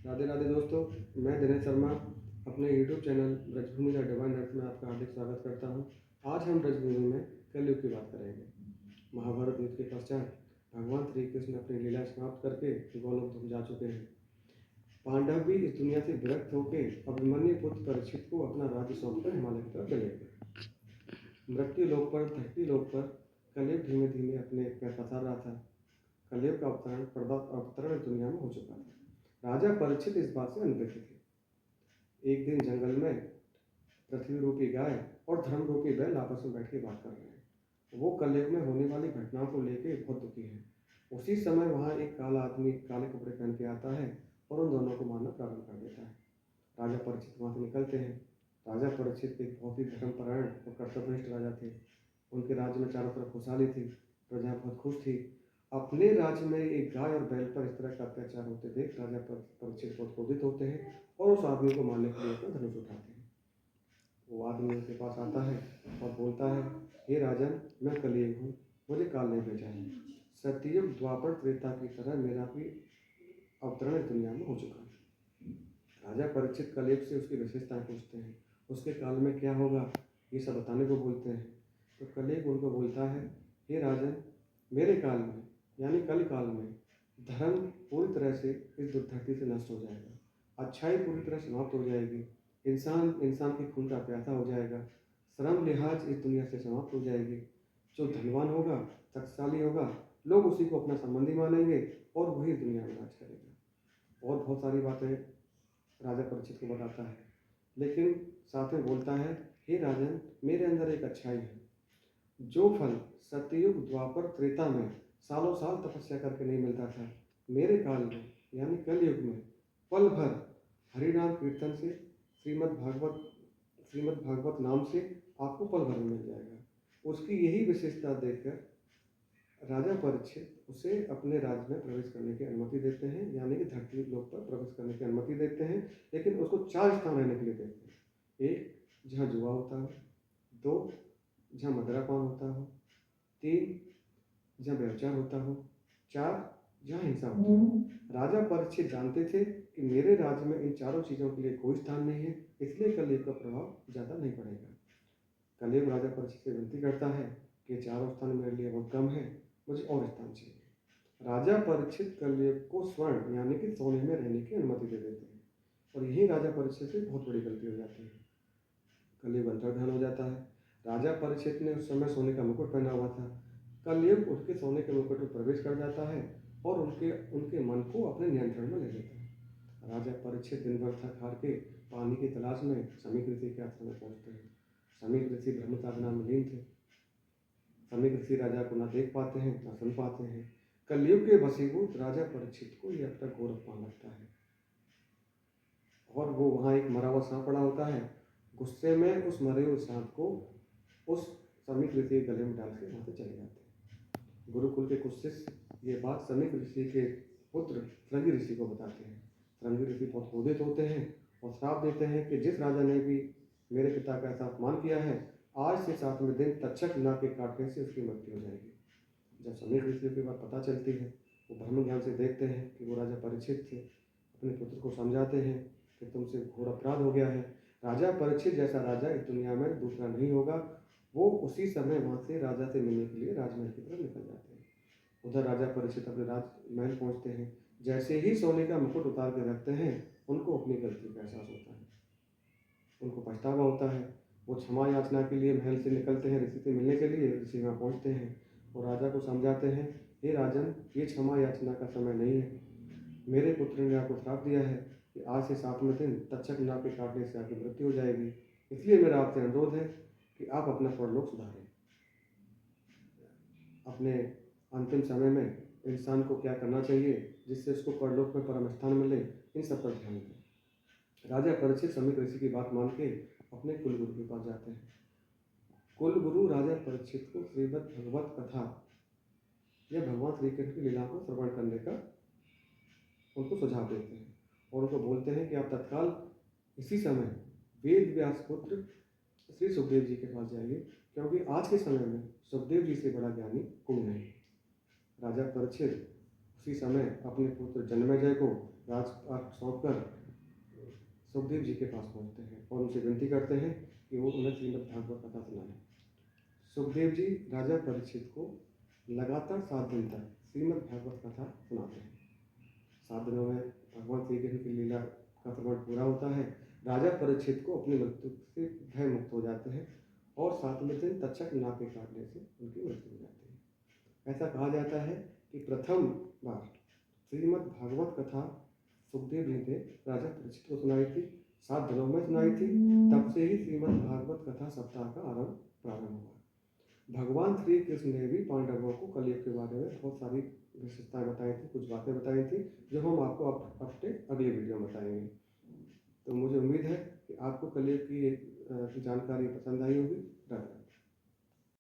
राधे राधे दोस्तों, मैं दिनेश शर्मा अपने YouTube channel Brajbhoomi the divine earth में आपका हार्दिक स्वागत करता हूं। आज हम ब्रजभूमि में कलयुग की बात करेंगे। महाभारत युद्ध के पश्चात भगवान श्री कृष्ण अपनी लीला समाप्त करके गोलोक धाम जा चुके हैं। पांडव भी इस दुनिया से विरक्त होकर अभिमन्यु पुत्र परीक्षित को अपना राज्य सौंपकर हिमालय की तरफ चले गए। मृत्यु लोक पर धरती लोक पर कलयुग धीमे धीमे अपने पैर पसार रहा था। कलयुग का अवतरण दुनिया में हो चुका था। राजा परीक्षित इस बात से अनभिज्ञ थे। एक दिन जंगल में पृथ्वी रूपी गाय और धर्म रूपी बैल आपस में बैठ के बात कर रहे हैं। वो कलयुग में होने वाली घटनाओं को लेकर बहुत दुखी है। उसी समय वहाँ एक काला आदमी काले कपड़े पहन के आता है और उन दोनों को मारना प्रारंभ कर देता है। राजा परीक्षित वहाँ से निकलते हैं। राजा परीक्षित एक बहुत ही धर्मपरायण और कर्तव्यनिष्ठ राजा थे। उनके राज्य में चारों तरफ खुशहाली थी, प्रजा बहुत खुश थी। अपने राज्य में एक गाय और बैल पर इस तरह का अत्याचार होते देख राजा परीक्षित बहुत क्रोधित होते हैं और उस आदमी को मारने के लिए अपना धनुष उठाते हैं। वो आदमी उनके पास आता है और बोलता है, हे राजन, मैं कलयुग हूँ, मुझे काल ने भेजा है। सतयुग द्वापर त्रेता की तरह मेरा भी अवतरण इस दुनिया में हो चुका है। राजा परीक्षित कलयुग से उसकी विशेषताएं पूछते हैं, उसके काल में क्या होगा, ये सब बताने को बोलते हैं। तो कलयुग उनको बोलता है, हे राजन, मेरे काल में यानी कल काल में धर्म पूरी तरह से इस धरती से नष्ट हो जाएगा, अच्छाई पूरी तरह समाप्त हो जाएगी, इंसान के खून का प्यासा हो जाएगा, श्रम लिहाज इस दुनिया से समाप्त हो जाएगी। जो धनवान होगा, शक्तिशाली होगा, लोग उसी को अपना संबंधी मानेंगे और वही दुनिया में राज करेगा। और बहुत सारी बातें राजा परीक्षित को बताता है, लेकिन साथ में बोलता है, हे राजन, मेरे अंदर एक अच्छाई है। जो फल सतयुग द्वापर त्रेता में सालों साल तपस्या करके नहीं मिलता था, मेरे काल में यानी कलयुग में पल भर हरिनाम कीर्तन से श्रीमद् भागवत नाम से आपको पल भर में मिल जाएगा। उसकी यही विशेषता देखकर राजा परीक्षित उसे अपने राज्य में प्रवेश करने की अनुमति देते हैं, यानी कि धरती लोक पर प्रवेश करने की अनुमति देते हैं। लेकिन उसको 4 स्थान रहने के लिए देते हैं। 1 जहाँ जुआ होता हो, 2 जहाँ मदिरापान होता हो, 3 जहाँ व्यभिचार होता हो, 4 जहाँ हिंसा होती हो। राजा परीक्षित जानते थे कि मेरे राज्य में इन चारों चीज़ों के लिए कोई स्थान नहीं है, इसलिए कलयुग का प्रभाव ज़्यादा नहीं पड़ेगा। कलयुग राजा परीक्षित से विनती करता है कि चारों स्थान मेरे लिए बहुत कम है, मुझे और स्थान चाहिए। राजा परीक्षित कलयुग को स्वर्ण यानी कि सोने में रहने की अनुमति दे देते हैं, और यही राजा परीक्षित से बहुत बड़ी गलती हो जाती है। कलयुग अंतर्धान हो जाता है। राजा परीक्षित ने उस समय सोने का मुकुट पहना हुआ था। कलयुग उसके सोने के मुकुट में प्रवेश कर जाता है और उनके मन को अपने नियंत्रण में ले लेता है। राजा परीक्षित दिन भर थक हार के पानी की तलाश में समीक ऋषि के आश्रम में पहुंचते हैं। समीक ऋषि ब्रह्म साधना में लीन थे। समीक ऋषि राजा को न देख पाते हैं न सुन पाते हैं। कलयुग के वशीभूत राजा परीक्षित को यह अपना घोर अपमान लगता है और वो वहाँ एक मरा हुआ सांप पड़ा होता है। गुस्से में उस मरे हुए सांप को उस समीक ऋषि के गले में डाल के वहाँ से चले जाते हैं। गुरुकुल के कुछ शिष्य ये बात समीक ऋषि के पुत्र श्रृंगी ऋषि को बताते हैं। श्रृंगी ऋषि बहुत क्रोधित होते हैं और श्राप देते हैं कि जिस राजा ने भी मेरे पिता का ऐसा अपमान किया है, आज से 7वें दिन तक्षक नाग के काटने से उसकी मृत्यु हो जाएगी। जब समीक ऋषि की बात पता चलती है, वो ब्रह्म ज्ञान से देखते हैं कि वो राजा परीक्षित थे। अपने पुत्र को समझाते हैं कि तुमसे घोर अपराध हो गया है। राजा परीक्षित जैसा राजा इस दुनिया में दूसरा नहीं होगा। वो उसी समय वहाँ से राजा से मिलने के लिए राजमहल की तरफ निकल जाते हैं। उधर राजा परीक्षित अपने राजमहल पहुँचते हैं। जैसे ही सोने का मुकुट उतार के रखते हैं, उनको अपनी गलती का एहसास होता है, उनको पछतावा होता है। वो क्षमा याचना के लिए महल से निकलते हैं, ऋषि से मिलने के लिए। ऋषि वहाँ पहुँचते हैं और राजा को समझाते हैं, हे राजन, ये क्षमा याचना का समय नहीं है। मेरे पुत्र ने आपको श्राप दिया है कि आज से 7वें दिन तक्षक नाग के काटने से आपकी मृत्यु हो जाएगी। इसलिए मेरा आपसे अनुरोध है कि आप अपना परलोक सुधारें। अपने अंतिम समय में इंसान को क्या करना चाहिए जिससे उसको परलोक में परम स्थान मिले, इन सब पर ध्यान दें। राजा परीक्षित समीक ऋषि की बात मान के अपने कुलगुरु के पास जाते हैं। कुलगुरु राजा परीक्षित को श्रीमद् भगवत कथा या भगवान श्री कृष्ण की लीला को श्रवण करने का उनको सुझाव देते हैं और उनको बोलते हैं कि आप तत्काल इसी समय वेद व्यास पुत्र श्री सुखदेव जी के पास जाइए, क्योंकि आज के समय में सुखदेव जी से बड़ा ज्ञानी कोई नहीं। राजा परीक्षित उसी समय अपने पुत्र जन्मेजय को राजपाट सौंपकर सुखदेव जी के पास पहुंचते हैं और उनसे विनती करते हैं कि वो उन्हें श्रीमद् भागवत कथा सुनाएं। सुखदेव जी राजा परीक्षित को लगातार 7 दिन तक श्रीमद् भागवत कथा सुनाते हैं। 7 दिनों में भगवान श्री कृष्ण की लीला का श्रवण पूरा होता है। राजा परीक्षित को अपनी मृत्यु से भय मुक्त हो जाते हैं और 7वें दिन तक्षक नाग के काटने से उनकी मृत्यु हो जाती है। ऐसा कहा जाता है कि प्रथम बार श्रीमद् भागवत कथा सुखदेव जी ने राजा परीक्षित को सुनाई थी, 7 दिनों में सुनाई थी। तब से ही श्रीमद् भागवत कथा सप्ताह का प्रारंभ हुआ। भगवान श्री कृष्ण ने भी पांडवों को कलयुग के बारे में बहुत सारी विशेषताएं बताई थी, कुछ बातें बताई थी, जो हम आपको अपने अगले वीडियो में बताएंगे। तो मुझे उम्मीद है कि आपको कलयुग की जानकारी पसंद आई होगी। धन्यवाद।